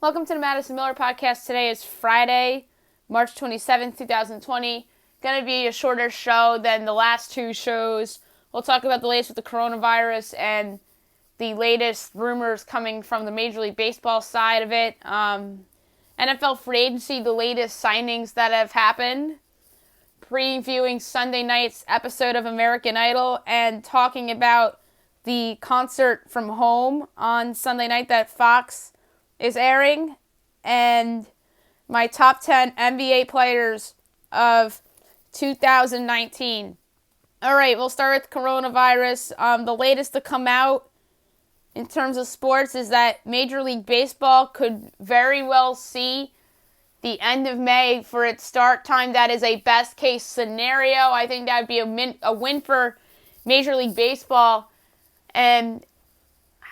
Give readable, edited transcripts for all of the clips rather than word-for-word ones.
Welcome to the Madison Miller Podcast. Today is Friday, March 27th, 2020. Going to be a shorter show than the last two shows. We'll talk about the latest with the coronavirus and the latest rumors coming from the Major League Baseball side of it. NFL free agency, the latest signings that have happened. Previewing Sunday night's episode of American Idol and talking about the concert from home on Sunday night that Fox is airing, and my top 10 NBA players of 2019. All right, we'll start with coronavirus. The latest to come out in terms of sports is that Major League Baseball could very well see the end of May for its start time. That is a best case scenario. I think that would be a win for Major League Baseball. And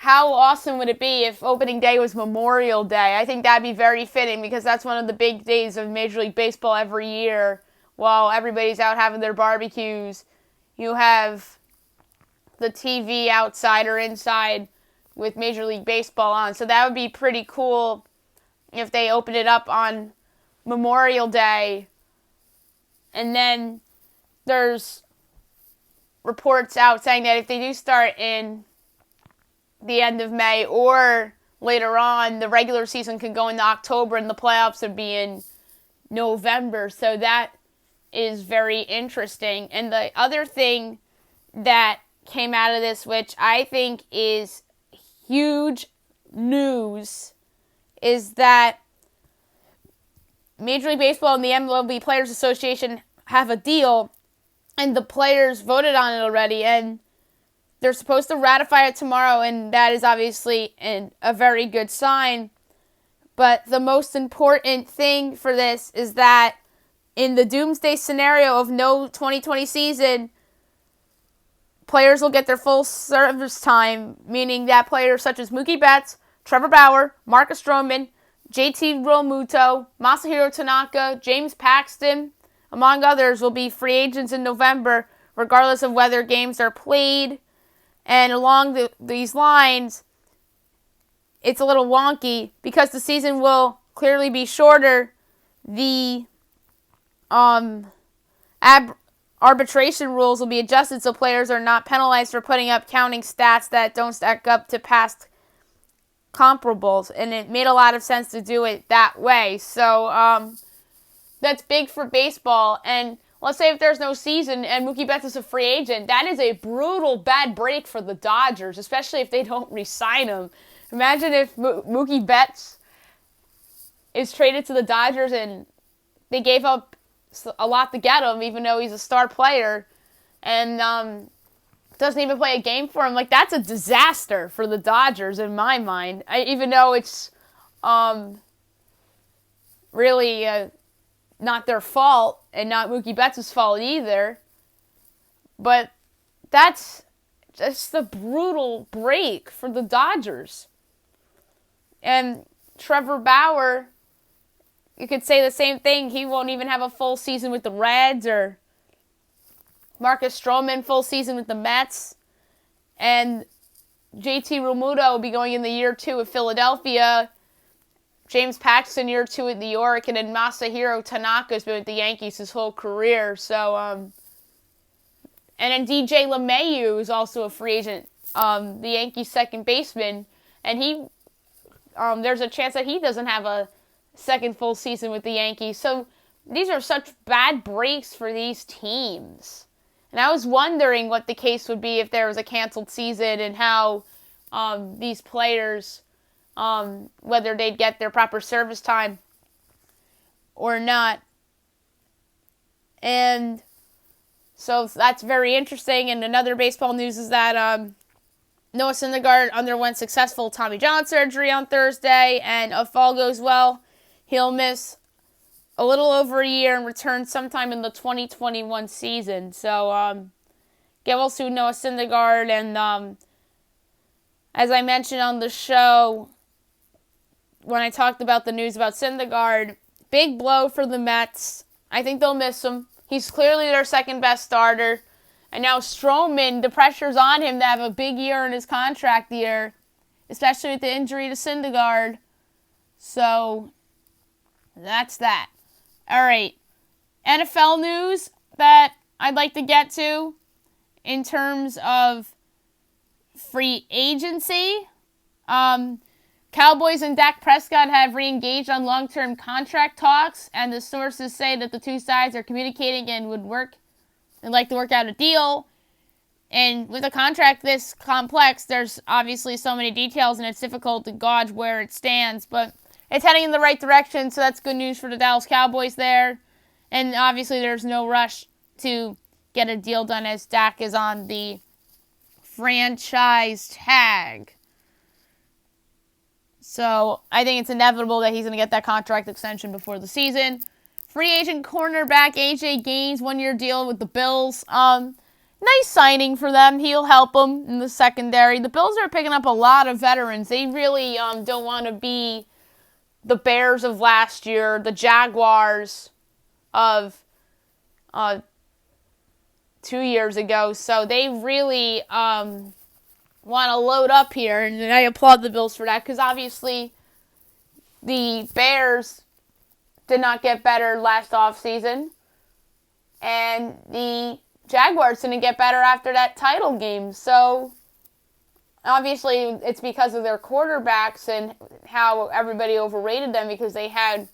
how awesome would it be if opening day was Memorial Day? I think that'd be very fitting because that's one of the big days of Major League Baseball every year. While everybody's out having their barbecues, you have the TV outside or inside with Major League Baseball on. So that would be pretty cool if they open it up on Memorial Day. And then there's reports out saying that if they do start in the end of May or later on, the regular season could go into October and the playoffs would be in November. So that is very interesting. And the other thing that came out of this, which I think is huge news, is that Major League Baseball and the MLB Players Association have a deal, and the players voted on it already, and they're supposed to ratify it tomorrow, and that is obviously a very good sign. But the most important thing for this is that in the doomsday scenario of no 2020 season, players will get their full service time, meaning that players such as Mookie Betts, Trevor Bauer, Marcus Stroman, JT Realmuto, Masahiro Tanaka, James Paxton, among others, will be free agents in November, regardless of whether games are played. And along these lines, it's a little wonky because the season will clearly be shorter. The arbitration rules will be adjusted so players are not penalized for putting up counting stats that don't stack up to past comparables. And it made a lot of sense to do it that way. So that's big for baseball. And let's say if there's no season and Mookie Betts is a free agent, that is a brutal bad break for the Dodgers, especially if they don't re-sign him. Imagine if Mookie Betts is traded to the Dodgers and they gave up a lot to get him, even though he's a star player, and doesn't even play a game for him. Like, that's a disaster for the Dodgers in my mind. Even though it's really not their fault and not Mookie Betts' fault either. But that's just a brutal break for the Dodgers. And Trevor Bauer, you could say the same thing. He won't even have a full season with the Reds, or Marcus Stroman full season with the Mets. And JT Realmuto will be going in the year 2 with Philadelphia. James Paxton, year 2 at New York, and then Masahiro Tanaka's been with the Yankees his whole career. So, and then DJ LeMahieu is also a free agent, the Yankees second baseman, and he, there's a chance that he doesn't have a second full season with the Yankees. So these are such bad breaks for these teams. And I was wondering what the case would be if there was a canceled season and how these players, whether they'd get their proper service time or not. And so that's very interesting. And another baseball news is that Noah Syndergaard underwent successful Tommy John surgery on Thursday, and if all goes well, he'll miss a little over a year and return sometime in the 2021 season. So get well soon, Noah Syndergaard. And as I mentioned on the show, when I talked about the news about Syndergaard, big blow for the Mets. I think they'll miss him. He's clearly their second best starter. And now Stroman, the pressure's on him to have a big year in his contract year, especially with the injury to Syndergaard. So that's that. All right. NFL news that I'd like to get to in terms of free agency. Cowboys and Dak Prescott have re-engaged on long-term contract talks, and the sources say that the two sides are communicating and would like to work out a deal. And with a contract this complex, there's obviously so many details, and it's difficult to gauge where it stands. But it's heading in the right direction, so that's good news for the Dallas Cowboys there. And obviously there's no rush to get a deal done as Dak is on the franchise tag. So I think it's inevitable that he's going to get that contract extension before the season. Free agent cornerback A.J. Gaines, 1-year deal with the Bills. Nice signing for them. He'll help them in the secondary. The Bills are picking up a lot of veterans. They really don't want to be the Bears of last year, the Jaguars of 2 years ago. So they really want to load up here, and I applaud the Bills for that, because obviously the Bears did not get better last offseason, and the Jaguars didn't get better after that title game. So obviously it's because of their quarterbacks and how everybody overrated them, because they had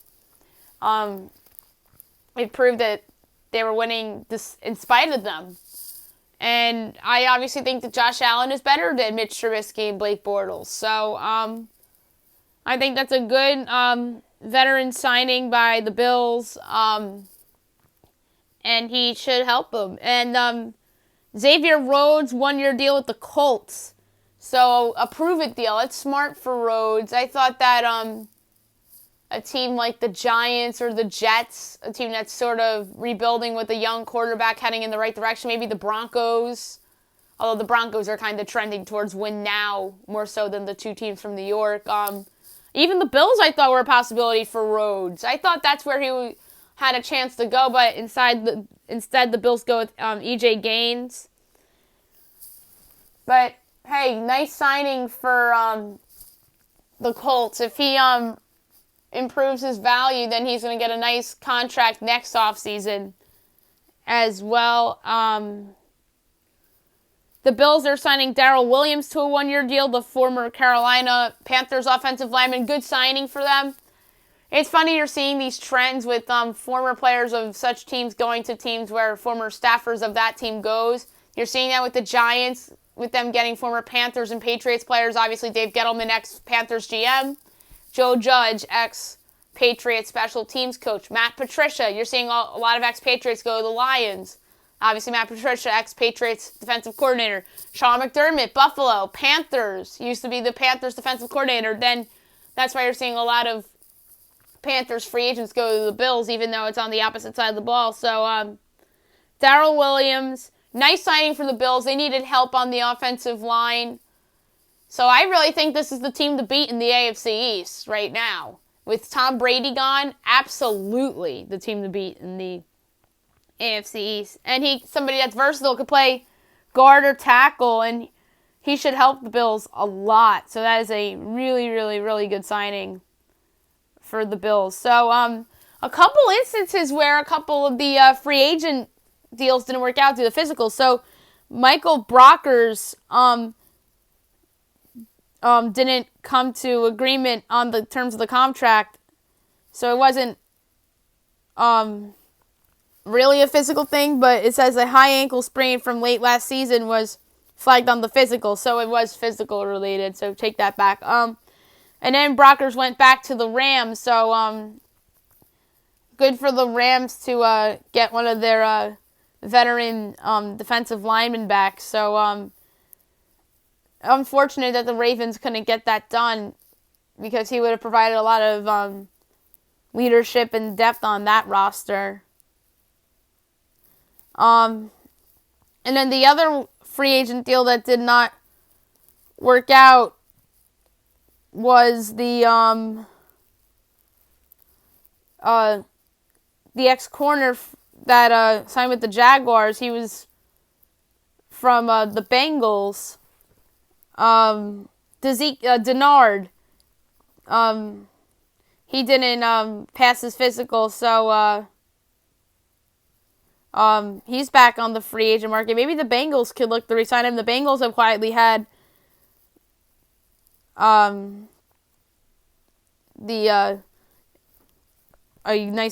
it proved that they were winning this in spite of them. And I obviously think that Josh Allen is better than Mitch Trubisky and Blake Bortles. So I think that's a good veteran signing by the Bills. And he should help them. And Xavier Rhodes, 1-year deal with the Colts. So a prove-it deal. It's smart for Rhodes. I thought that a team like the Giants or the Jets, a team that's sort of rebuilding with a young quarterback heading in the right direction, maybe the Broncos, although the Broncos are kind of trending towards win now more so than the two teams from New York. Even the Bills I thought were a possibility for Rhodes. I thought that's where he had a chance to go, but instead the Bills go with E.J. Gaines. But hey, nice signing for the Colts. If he improves his value, then he's going to get a nice contract next offseason as well. The Bills are signing Darrell Williams to a 1-year deal, the former Carolina Panthers offensive lineman. Good signing for them. It's funny you're seeing these trends with former players of such teams going to teams where former staffers of that team goes. You're seeing that with the Giants, with them getting former Panthers and Patriots players. Obviously, Dave Gettleman, ex-Panthers GM. Joe Judge, ex-Patriots special teams coach. Matt Patricia, you're seeing a lot of ex-Patriots go to the Lions. Obviously, Matt Patricia, ex-Patriots defensive coordinator. Sean McDermott, Buffalo, Panthers, used to be the Panthers defensive coordinator. Then that's why you're seeing a lot of Panthers free agents go to the Bills, even though it's on the opposite side of the ball. So, Darrell Williams, nice signing for the Bills. They needed help on the offensive line. So I really think this is the team to beat in the AFC East right now. With Tom Brady gone, absolutely the team to beat in the AFC East. And somebody that's versatile, could play guard or tackle, and he should help the Bills a lot. So that is a really, really, really good signing for the Bills. So a couple instances where a couple of the free agent deals didn't work out due to physical. So Michael Brockers didn't come to agreement on the terms of the contract, so it wasn't really a physical thing, but it says a high ankle sprain from late last season was flagged on the physical, so it was physical related, so take that back. And then Brockers went back to the Rams, so good for the Rams to get one of their veteran defensive linemen back. So unfortunate that the Ravens couldn't get that done, because he would have provided a lot of leadership and depth on that roster. And then the other free agent deal that did not work out was the ex-corner that signed with the Jaguars. He was from the Bengals. Denard. he didn't pass his physical, so he's back on the free agent market. Maybe the Bengals could look to re-sign him. The Bengals have quietly had a nice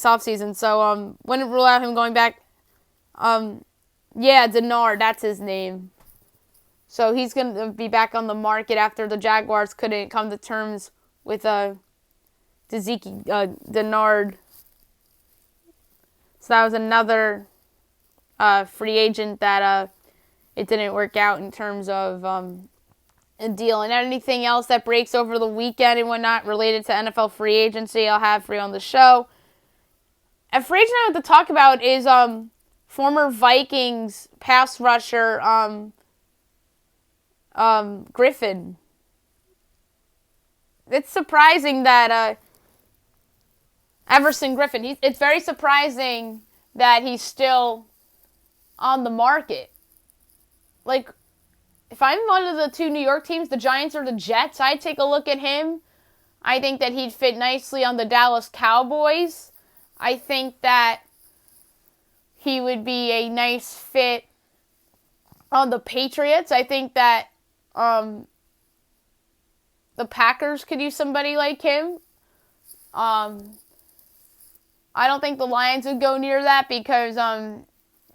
offseason, so wouldn't rule out him going back. Yeah, Denard, that's his name. So he's going to be back on the market after the Jaguars couldn't come to terms with Dezeke Denard. So that was another free agent that it didn't work out in terms of a deal. And anything else that breaks over the weekend and whatnot related to NFL free agency, I'll have for you on the show. A free agent I want to talk about is former Vikings pass rusher Griffin. It's surprising that Everson Griffin, it's very surprising that he's still on the market. Like, if I'm one of the two New York teams, the Giants or the Jets, I'd take a look at him. I think that he'd fit nicely on the Dallas Cowboys. I think that he would be a nice fit on the Patriots. I think that the Packers could use somebody like him. I don't think the Lions would go near that because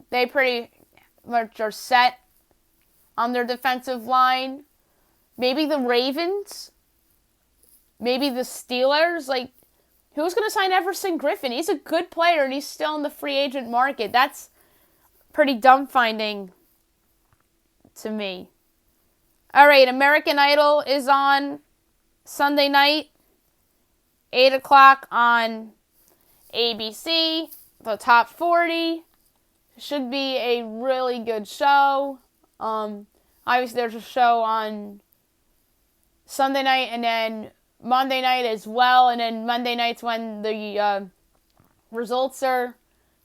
they pretty much are set on their defensive line. Maybe the Ravens. Maybe the Steelers. Like, who's going to sign Everson Griffin? He's a good player and he's still in the free agent market. That's pretty dumbfinding to me. All right, American Idol is on Sunday night, 8 o'clock on ABC, the top 40. Should be a really good show. Obviously, there's a show on Sunday night and then Monday night as well. And then Monday night's when the results are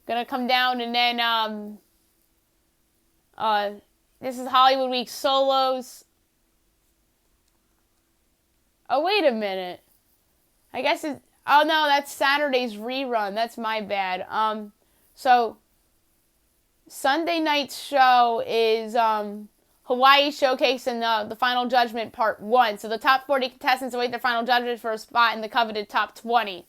going to come down. And then this is Hollywood Week Solos. Oh, wait a minute. I guess it's... Oh, no, that's Saturday's rerun. That's my bad. So, Sunday night's show is Hawaii Showcase and the Final Judgment Part 1. So, the top 40 contestants await their final judgment for a spot in the coveted top 20.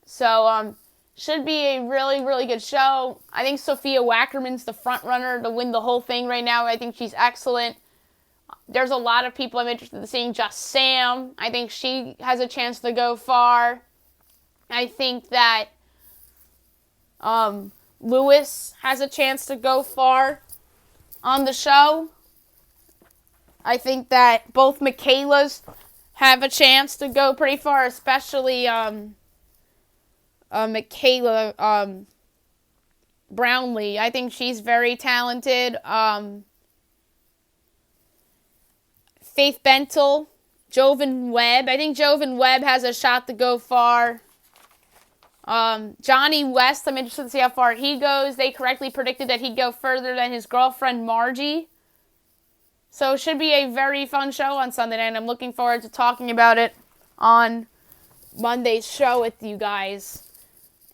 So, should be a really, really good show. I think Sophia Wackerman's the front runner to win the whole thing right now. I think she's excellent. There's a lot of people I'm interested in seeing. Just Sam. I think she has a chance to go far. I think that Lewis has a chance to go far on the show. I think that both Michaelas have a chance to go pretty far, especially Michaela Brownlee. I think she's very talented. Faith Bentel, Jovan Webb. I think Jovan Webb has a shot to go far. Johnny West, I'm interested to see how far he goes. They correctly predicted that he'd go further than his girlfriend Margie. So it should be a very fun show on Sunday night, and I'm looking forward to talking about it on Monday's show with you guys.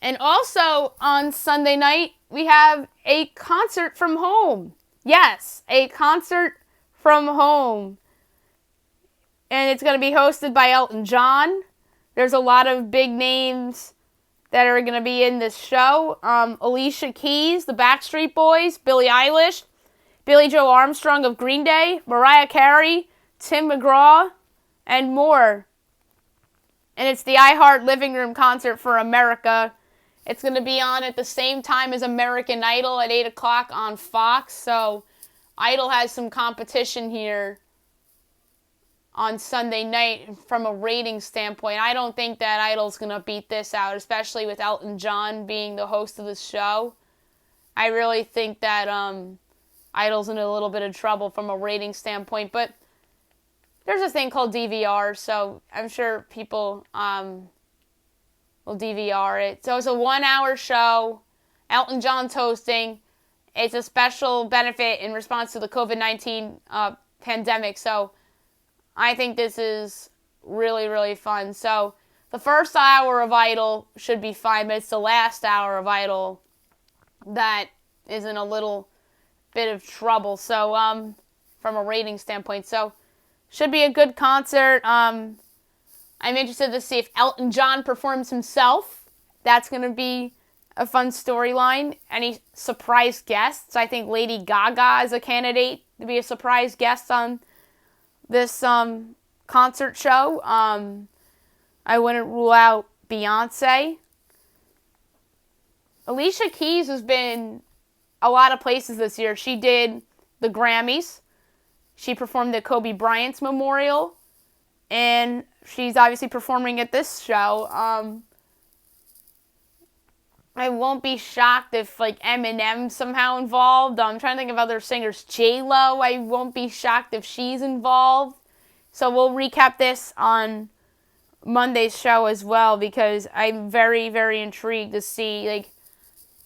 And also on Sunday night, we have a concert from home. Yes, a concert from home. And it's going to be hosted by Elton John. There's a lot of big names that are going to be in this show. Alicia Keys, the Backstreet Boys, Billie Eilish, Billie Joe Armstrong of Green Day, Mariah Carey, Tim McGraw, and more. And it's the iHeart Living Room Concert for America. It's going to be on at the same time as American Idol at 8 o'clock on Fox. So Idol has some competition here on Sunday night from a rating standpoint. I don't think that Idol's going to beat this out, especially with Elton John being the host of the show. I really think that Idol's in a little bit of trouble from a rating standpoint, but there's a thing called DVR, so I'm sure people will DVR it. So it's a 1-hour show. Elton John's hosting. It's a special benefit in response to the COVID-19 pandemic, so I think this is really, really fun. So The first hour of Idol should be fine, but it's the last hour of Idol that is in a little bit of trouble. So, from a rating standpoint. So, should be a good concert. I'm interested to see if Elton John performs himself. That's going to be a fun storyline. Any surprise guests? I think Lady Gaga is a candidate to be a surprise guest on this concert show. I wouldn't rule out Beyonce. Alicia Keys has been a lot of places this year. She did the Grammys. She performed at Kobe Bryant's memorial. And she's obviously performing at this show. I won't be shocked if Eminem's somehow involved. I'm trying to think of other singers. J-Lo, I won't be shocked if she's involved. So we'll recap this on Monday's show as well, because I'm very, very intrigued to see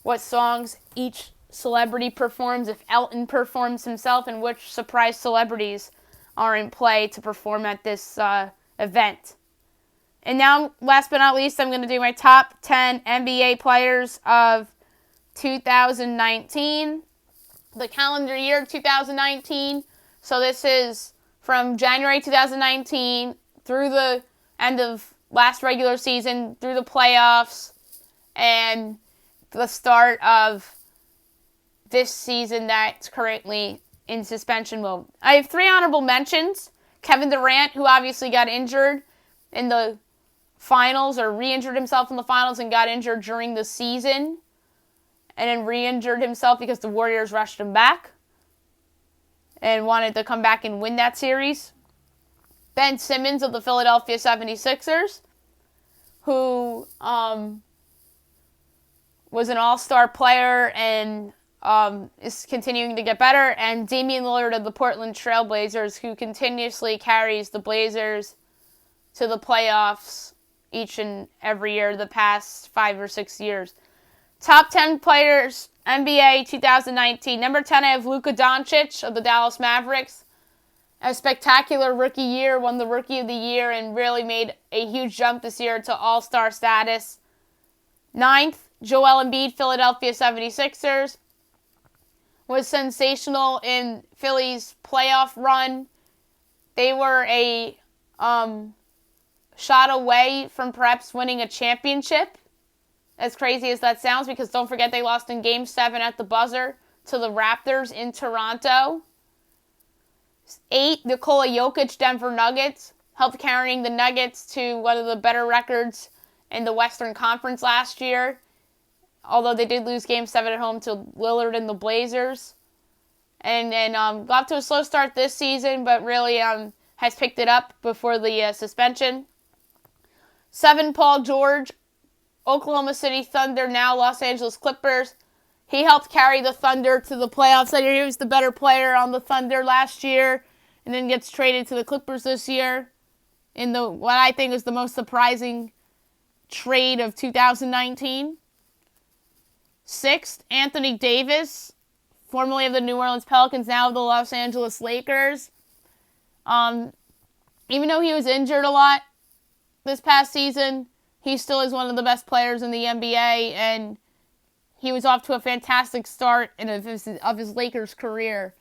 what songs each celebrity performs, if Elton performs himself, and which surprise celebrities are in play to perform at this event. And now, last but not least, I'm going to do my top 10 NBA players of 2019, the calendar year 2019. So this is from January 2019 through the end of last regular season, through the playoffs, and the start of this season that's currently in suspension mode. I have 3 honorable mentions. Kevin Durant, who obviously got injured in the finals, or re-injured himself in the finals and got injured during the season, and then re-injured himself because the Warriors rushed him back and wanted to come back and win that series. Ben Simmons of the Philadelphia 76ers, who was an all-star player and is continuing to get better, and Damian Lillard of the Portland Trail Blazers, who continuously carries the Blazers to the playoffs each and every year the past 5 or 6 years. Top 10 players, NBA 2019. Number 10, I have Luka Doncic of the Dallas Mavericks. A spectacular rookie year, won the Rookie of the Year, and really made a huge jump this year to all-star status. 9th, Joel Embiid, Philadelphia 76ers. Was sensational in Philly's playoff run. They were a shot away from perhaps winning a championship, as crazy as that sounds, because don't forget they lost in Game 7 at the buzzer to the Raptors in Toronto. 8, Nikola Jokic, Denver Nuggets, helped carrying the Nuggets to one of the better records in the Western Conference last year, although they did lose Game 7 at home to Lillard and the Blazers. And got to a slow start this season, but really has picked it up before the suspension. 7, Paul George, Oklahoma City Thunder, now Los Angeles Clippers. He helped carry the Thunder to the playoffs that year. He was the better player on the Thunder last year, and then gets traded to the Clippers this year in what I think is the most surprising trade of 2019. 6th, Anthony Davis, formerly of the New Orleans Pelicans, now of the Los Angeles Lakers. Even though he was injured a lot this past season, he still is one of the best players in the NBA, and he was off to a fantastic start of his Lakers career.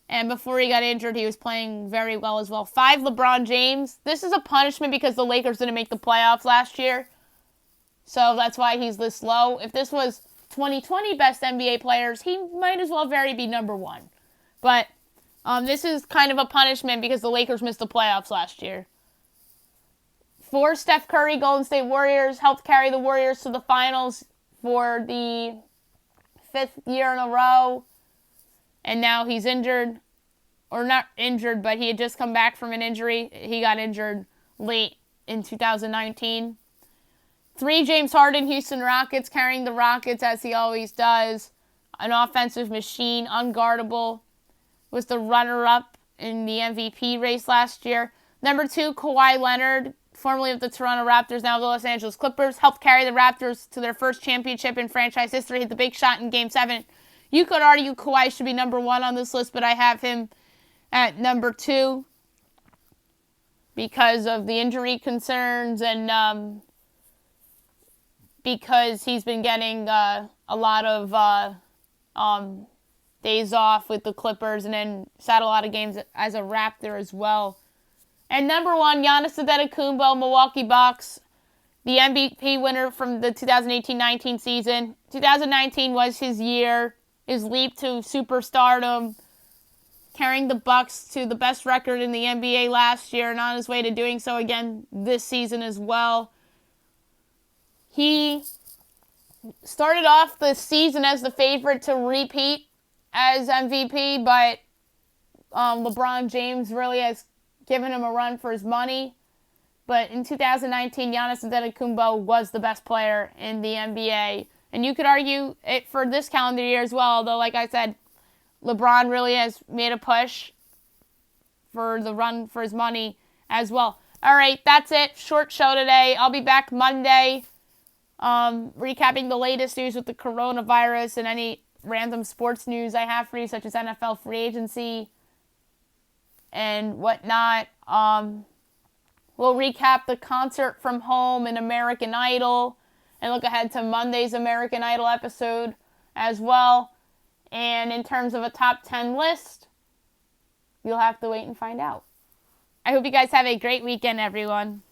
And before he got injured, he was playing very well as well. 5, LeBron James. This is a punishment because the Lakers didn't make the playoffs last year, so that's why he's this low. If this was 2020 best NBA players, he might as well be number 1. But this is kind of a punishment because the Lakers missed the playoffs last year. 4, Steph Curry, Golden State Warriors, helped carry the Warriors to the finals for the 5th year in a row. And now he's injured, or not injured, but he had just come back from an injury. He got injured late in 2019. 3, James Harden, Houston Rockets, carrying the Rockets as he always does. An offensive machine, unguardable. Was the runner-up in the MVP race last year. Number 2, Kawhi Leonard, formerly of the Toronto Raptors, now the Los Angeles Clippers, helped carry the Raptors to their first championship in franchise history, hit the big shot in Game 7. You could argue Kawhi should be number 1 on this list, but I have him at number 2 because of the injury concerns and because he's been getting a lot of days off with the Clippers and then sat a lot of games as a Raptor as well. And number 1, Giannis Antetokounmpo, Milwaukee Bucks, the MVP winner from the 2018-19 season. 2019 was his year, his leap to superstardom, carrying the Bucks to the best record in the NBA last year and on his way to doing so again this season as well. He started off the season as the favorite to repeat as MVP, but LeBron James really has given him a run for his money. But in 2019, Giannis Antetokounmpo was the best player in the NBA. And you could argue it for this calendar year as well, although, like I said, LeBron really has made a push for the run for his money as well. All right, that's it. Short show today. I'll be back Monday recapping the latest news with the coronavirus and any random sports news I have for you, such as NFL free agency and whatnot. We'll recap the concert from home and American Idol and look ahead to Monday's American Idol episode as well. And in terms of a top 10 list, you'll have to wait and find out. I hope you guys have a great weekend, everyone.